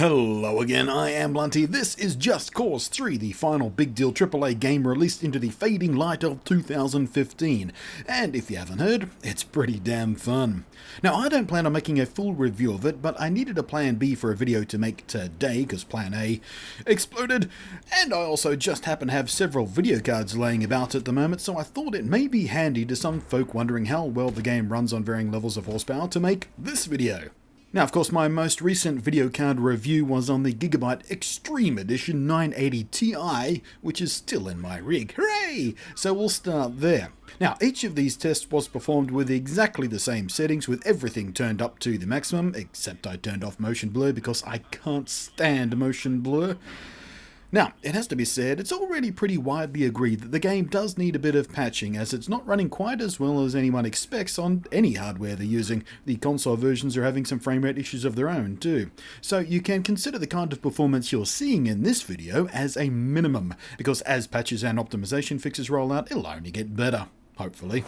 Hello again, I am Blunty. This is Just Cause 3, the final big deal AAA game released into the fading light of 2015. And if you haven't heard, it's pretty damn fun. Now, I don't plan on making a full review of it, but I needed a plan B for a video to make today, because plan A exploded, and I also just happen to have several video cards laying about at the moment, so I thought it may be handy to some folk wondering how well the game runs on varying levels of horsepower to make this video. Now, of course, my most recent video card review was on the Gigabyte Extreme Edition 980 Ti, which is still in my rig. Hooray! So we'll start there. Now, each of these tests was performed with exactly the same settings, with everything turned up to the maximum, except I turned off motion blur because I can't stand motion blur. Now, it has to be said, it's already pretty widely agreed that the game does need a bit of patching, as it's not running quite as well as anyone expects on any hardware they're using. The console versions are having some frame rate issues of their own too. So you can consider the kind of performance you're seeing in this video as a minimum, because as patches and optimization fixes roll out, it'll only get better, hopefully.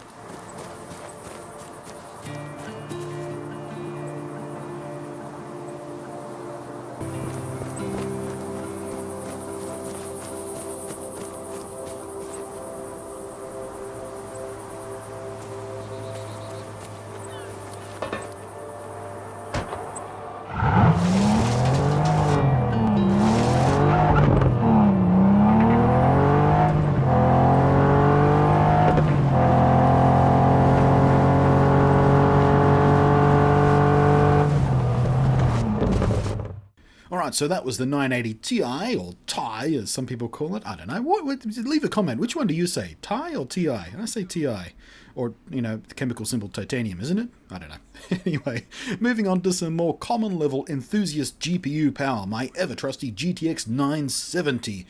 Alright, so that was the 980 Ti, or Ti as some people call it. I don't know. Leave a comment. Which one do you say? Ti or Ti? I say Ti. Or, you know, the chemical symbol titanium, isn't it? I don't know. Anyway, moving on to some more common level enthusiast GPU power. My ever trusty GTX 970.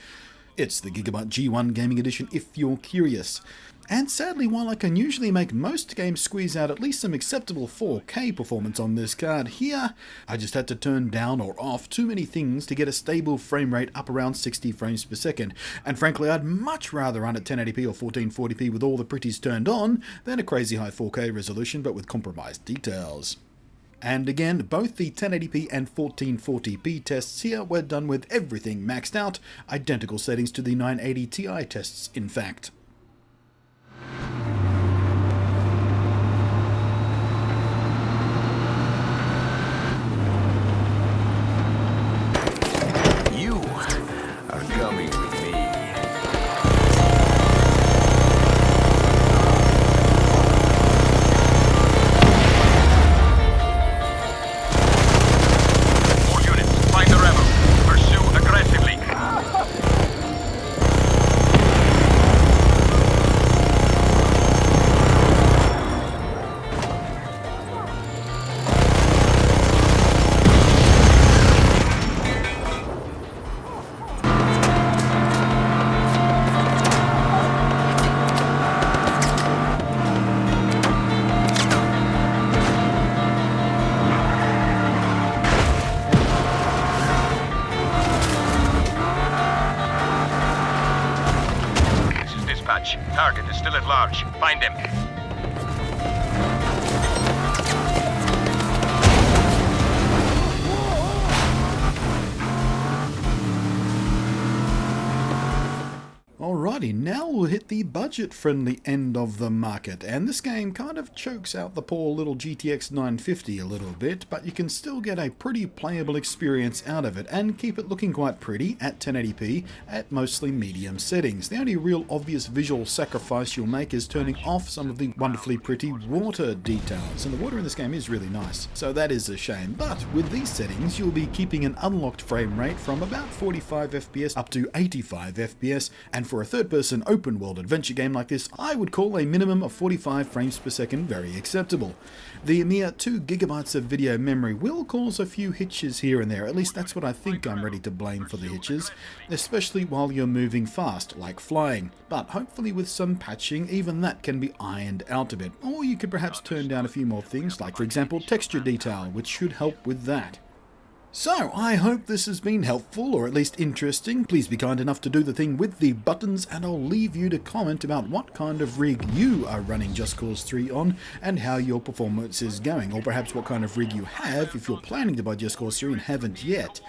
It's the Gigabyte G1 Gaming Edition if you're curious. And sadly, while I can usually make most games squeeze out at least some acceptable 4K performance on this card, here I just had to turn down or off too many things to get a stable frame rate up around 60 frames per second. And frankly, I'd much rather run at 1080p or 1440p with all the pretties turned on than a crazy high 4K resolution but with compromised details. And again, both the 1080p and 1440p tests here were done with everything maxed out, identical settings to the 980 Ti tests in fact. Target is still at large. Find him. Alrighty, now we'll hit the budget-friendly end of the market, and this game kind of chokes out the poor little GTX 950 a little bit, but you can still get a pretty playable experience out of it, and keep it looking quite pretty at 1080p at mostly medium settings. The only real obvious visual sacrifice you'll make is turning off some of the wonderfully pretty water details, and the water in this game is really nice, so that is a shame. But with these settings, you'll be keeping an unlocked frame rate from about 45 FPS up to 85 FPS, and for a third-person open-world adventure game like this, I would call a minimum of 45 frames per second very acceptable. The mere 2 gigabytes of video memory will cause a few hitches here and there, at least that's what I think I'm ready to blame for the hitches, especially while you're moving fast, like flying. But hopefully with some patching, even that can be ironed out a bit. Or you could perhaps turn down a few more things, like for example texture detail, which should help with that. So, I hope this has been helpful, or at least interesting. Please be kind enough to do the thing with the buttons, and I'll leave you to comment about what kind of rig you are running Just Cause 3 on, and how your performance is going, or perhaps what kind of rig you have if you're planning to buy Just Cause 3 and haven't yet.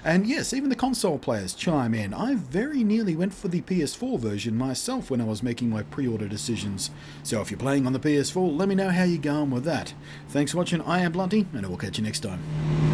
And yes, even the console players chime in. I very nearly went for the PS4 version myself when I was making my pre-order decisions. So if you're playing on the PS4, let me know how you're going with that. Thanks for watching, I am Blunty, and I will catch you next time.